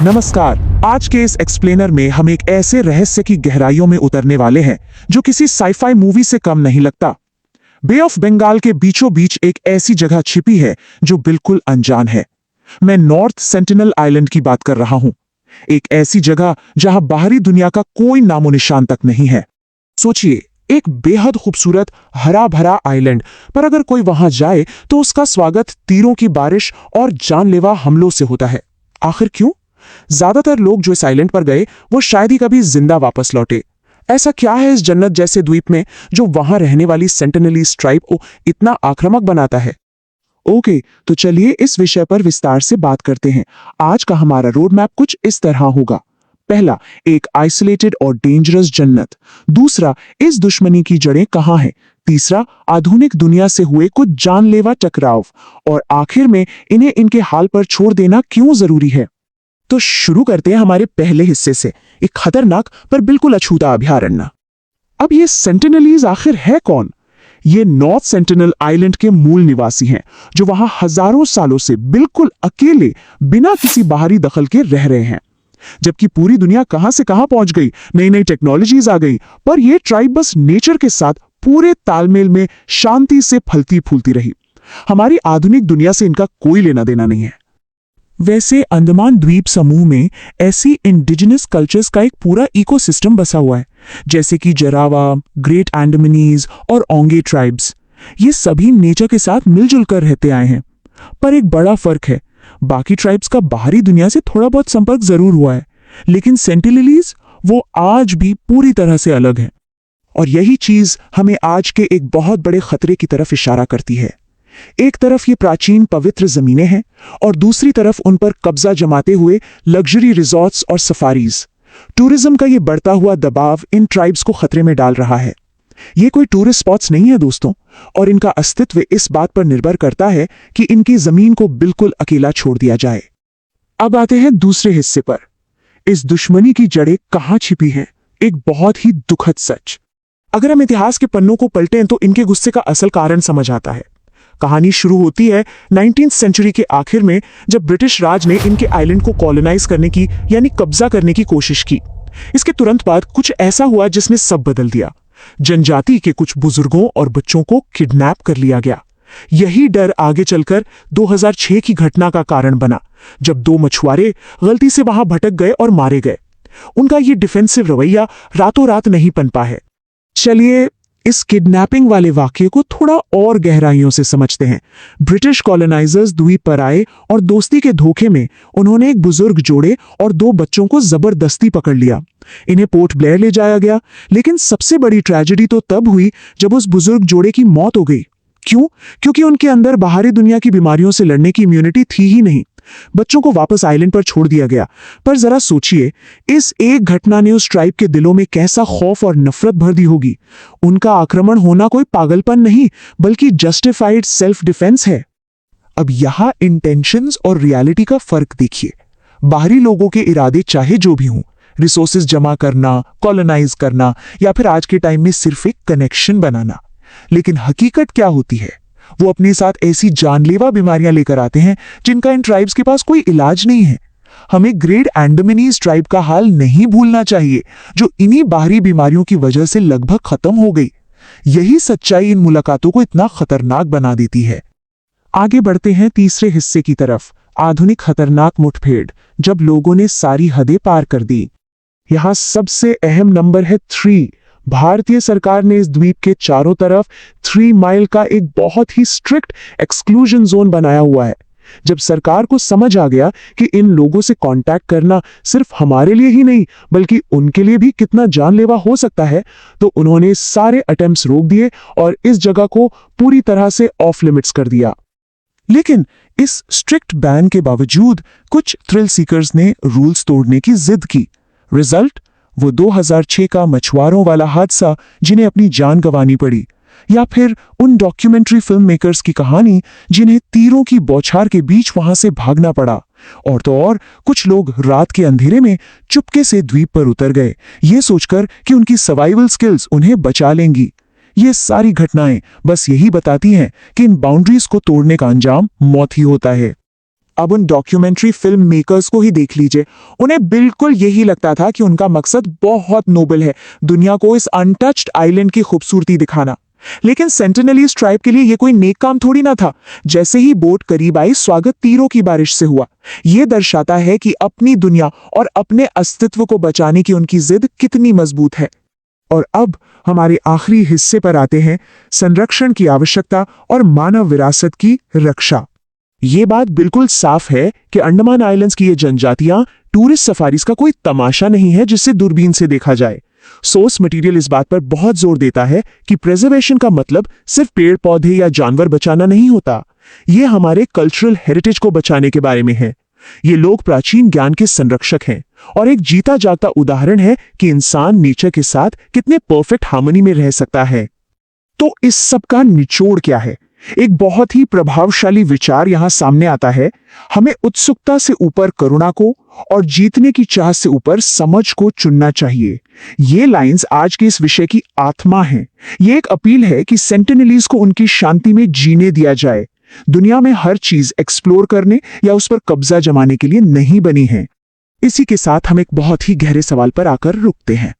नमस्कार। आज के इस एक्सप्लेनर में हम एक ऐसे रहस्य की गहराइयों में उतरने वाले हैं जो किसी साइफाई मूवी से कम नहीं लगता। बे ऑफ बंगाल के बीचों बीच एक ऐसी जगह छिपी है जो बिल्कुल अनजान है। मैं नॉर्थ सेंटिनल आइलैंड की बात कर रहा हूं। एक ऐसी जगह जहां बाहरी दुनिया का कोई नामो निशान तक नहीं है। सोचिए, एक बेहद खूबसूरत हरा भरा आइलैंड, पर अगर कोई वहां जाए तो उसका स्वागत तीरों की बारिश और जानलेवा हमलों से होता है। आखिर क्यों? ज्यादातर लोग जो इस आइलैंड पर गए वो शायद ही कभी जिंदा वापस लौटे। ऐसा क्या है इस जन्नत जैसे द्वीप में जो वहां रहने वाली सेंटिनलीज ट्राइब को इतना आक्रामक बनाता है? ओके, तो चलिए इस विषय पर विस्तार से बात करते हैं। आज का हमारा रोड मैप कुछ इस तरह होगा। पहला, एक आइसोलेटेड और डेंजरस जन्नत। दूसरा, इस दुश्मनी की जड़ें कहां हैं। तीसरा, आधुनिक दुनिया से हुए कुछ जानलेवा टकराव। और आखिर में इन्हें इनके हाल पर छोड़ देना क्यों जरूरी है। तो शुरू करते हैं हमारे पहले हिस्से से, एक खतरनाक पर बिल्कुल अछूता अभयारण्य। अब ये सेंटिनलीज आखिर है कौन? ये नॉर्थ सेंटिनल आइलैंड के मूल निवासी हैं, जो वहां हजारों सालों से बिल्कुल अकेले बिना किसी बाहरी दखल के रह रहे हैं। जबकि पूरी दुनिया कहां से कहां पहुंच गई, नई नई टेक्नोलॉजीज आ गई, पर यह ट्राइब बस नेचर के साथ पूरे तालमेल में शांति से फलती फूलती रही। हमारी आधुनिक दुनिया से इनका कोई लेना देना नहीं है। वैसे अंडमान द्वीप समूह में ऐसी इंडिजिनस कल्चर्स का एक पूरा इकोसिस्टम बसा हुआ है, जैसे कि जरावा, ग्रेट अंडमानीज और ओंगे ट्राइब्स। ये सभी नेचर के साथ मिलजुल कर रहते आए हैं। पर एक बड़ा फर्क है, बाकी ट्राइब्स का बाहरी दुनिया से थोड़ा बहुत संपर्क जरूर हुआ है, लेकिन सेंटिनलीज वो आज भी पूरी तरह से अलग है। और यही चीज हमें आज के एक बहुत बड़े खतरे की तरफ इशारा करती है। एक तरफ ये प्राचीन पवित्र जमीनें हैं और दूसरी तरफ उन पर कब्जा जमाते हुए लग्जरी रिजॉर्ट्स और सफारीज। टूरिज्म का ये बढ़ता हुआ दबाव इन ट्राइब्स को खतरे में डाल रहा है। ये कोई टूरिस्ट स्पॉट्स नहीं है दोस्तों, और इनका अस्तित्व इस बात पर निर्भर करता है कि इनकी जमीन को बिल्कुल अकेला छोड़ दिया जाए। अब आते हैं दूसरे हिस्से पर। इस दुश्मनी की जड़ें कहां छिपी हैं? एक बहुत ही दुखद सच। अगर हम इतिहास के पन्नों को पलटें तो इनके गुस्से का असल कारण समझ आता है। कहानी शुरू होती है 19वीं सेंचुरी के आखिर में, जब ब्रिटिश राज ने इनके आइलैंड को कॉलोनाइज करने की यानी कब्जा करने की कोशिश की। इसके तुरंत बाद कुछ ऐसा हुआ जिसने सब बदल दिया। जनजाति के कुछ बुजुर्गों और बच्चों को किडनैप कर लिया गया। यही डर आगे चलकर 2006 की घटना का कारण बना, जब 2 मछुआरे गलती से वहां भटक गए और मारे गए। उनका ये डिफेंसिव रवैया रातों रात नहीं पनपा है। चलिए इस किडनैपिंग वाले वाकये को थोड़ा और गहराइयों से समझते हैं। ब्रिटिश कॉलोनाइजर्स द्वीप पर आए और दोस्ती के धोखे में उन्होंने एक बुजुर्ग जोड़े और 2 बच्चों को जबरदस्ती पकड़ लिया। इन्हें पोर्ट ब्लेयर ले जाया गया, लेकिन सबसे बड़ी ट्रेजेडी तो तब हुई जब उस बुजुर्ग जोड़े की मौत हो गई। क्यों? क्योंकि उनके अंदर बाहरी दुनिया की बीमारियों से लड़ने की इम्यूनिटी थी ही नहीं। बच्चों को वापस आइलैंड पर छोड़ दिया गया। पर जरा सोचिए, इस एक घटना ने उस ट्राइब के दिलों में कैसा खौफ और नफरत भर दी होगी। उनका आक्रमण होना कोई पागलपन नहीं, बल्कि जस्टिफाइड सेल्फ डिफेंस है। अब यहां इंटेंशंस और रियलिटी का फर्क देखिए। बाहरी लोगों के इरादे चाहे जो भी हों, रिसोर्सेज जमा करना, कॉलोनाइज करना, या फिर आज के टाइम में सिर्फ एक कनेक्शन बनाना, लेकिन हकीकत क्या होती है? वो अपने साथ ऐसी जानलेवा बीमारियां लेकर आते हैं जिनका इन ट्राइब्स के पास कोई इलाज नहीं है। हमें ग्रेट अंडमानीज ट्राइब का हाल नहीं भूलना चाहिए, जो इन्हीं बाहरी बीमारियों की वजह से लगभग खत्म हो गई। यही सच्चाई इन मुलाकातों को इतना खतरनाक बना देती है। आगे बढ़ते हैं तीसरे हिस्से की तरफ, आधुनिक खतरनाक मुठभेड़, जब लोगों ने सारी हदें पार कर दी। यहां सबसे अहम नंबर है 3। भारतीय सरकार ने इस द्वीप के चारों तरफ 3 माइल का एक बहुत ही स्ट्रिक्ट एक्सक्लूजन जोन बनाया हुआ है। जब सरकार को समझ आ गया कि इन लोगों से कांटेक्ट करना सिर्फ हमारे लिए ही नहीं बल्कि उनके लिए भी कितना जानलेवा हो सकता है, तो उन्होंने सारे अटेम्प्ट्स रोक दिए और इस जगह को पूरी तरह से ऑफ लिमिट्स कर दिया। लेकिन इस स्ट्रिक्ट बैन के बावजूद कुछ थ्रिल सीकर्स ने रूल्स तोड़ने की जिद की। रिजल्ट, वो 2006 का मछुआरों वाला हादसा जिन्हें अपनी जान गंवानी पड़ी, या फिर उन डॉक्यूमेंट्री फिल्म मेकर्स की कहानी जिन्हें तीरों की बौछार के बीच वहां से भागना पड़ा। और तो और कुछ लोग रात के अंधेरे में चुपके से द्वीप पर उतर गए, ये सोचकर कि उनकी सर्वाइवल स्किल्स उन्हें बचा लेंगी। ये सारी घटनाएं बस यही बताती हैं कि इन बाउंड्रीज को तोड़ने का अंजाम मौत ही होता है। अब उन डॉक्यूमेंट्री फिल्म मेकर्स को ही देख लीजिए, उन्हें बिल्कुल यही लगता था कि उनका मकसद बहुत नोबल है, दुनिया को इस अनटच्ड आइलैंड की खूबसूरती दिखाना। लेकिन सेंटिनलीज ट्राइब के लिए यह कोई नेक काम थोड़ी ना था। जैसे ही बोट करीब आई, स्वागत तीरों की बारिश से हुआ। यह दर्शाता है कि अपनी दुनिया और अपने अस्तित्व को बचाने की उनकी जिद कितनी मजबूत है। और अब हमारे आखिरी हिस्से पर आते हैं, संरक्षण की आवश्यकता और मानव विरासत की रक्षा। ये बात बिल्कुल साफ है कि अंडमान आइलैंड्स की ये जनजातियां टूरिस्ट सफारीज का कोई तमाशा नहीं है जिसे दूरबीन से देखा जाए। सोर्स मटेरियल इस बात पर बहुत जोर देता है कि प्रिजर्वेशन का मतलब सिर्फ पेड़ पौधे या जानवर बचाना नहीं होता, ये हमारे कल्चरल हेरिटेज को बचाने के बारे में है। ये लोग प्राचीन ज्ञान के संरक्षक हैं और एक जीता जागता उदाहरण है कि इंसान नेचर के साथ कितने परफेक्ट हार्मनी में रह सकता है। तो इस सब का निचोड़ क्या है? एक बहुत ही प्रभावशाली विचार यहां सामने आता है। हमें उत्सुकता से ऊपर करुणा को और जीतने की चाह से ऊपर समझ को चुनना चाहिए। ये लाइंस आज के इस विषय की आत्मा हैं। ये एक अपील है कि सेंटिनलीज को उनकी शांति में जीने दिया जाए। दुनिया में हर चीज एक्सप्लोर करने या उस पर कब्जा जमाने के लिए नहीं बनी है। इसी के साथ हम एक बहुत ही गहरे सवाल पर आकर रुकते हैं।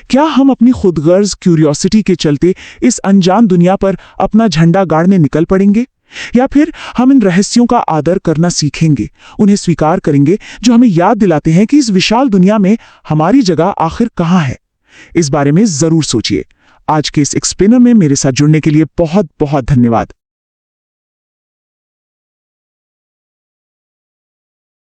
क्या हम अपनी खुदगर्ज क्यूरियोसिटी के चलते इस अनजान दुनिया पर अपना झंडा गाड़ने निकल पड़ेंगे, या फिर हम इन रहस्यों का आदर करना सीखेंगे, उन्हें स्वीकार करेंगे, जो हमें याद दिलाते हैं कि इस विशाल दुनिया में हमारी जगह आखिर कहां है? इस बारे में जरूर सोचिए। आज के इस एक्सप्लेनर में मेरे साथ जुड़ने के लिए बहुत बहुत धन्यवाद।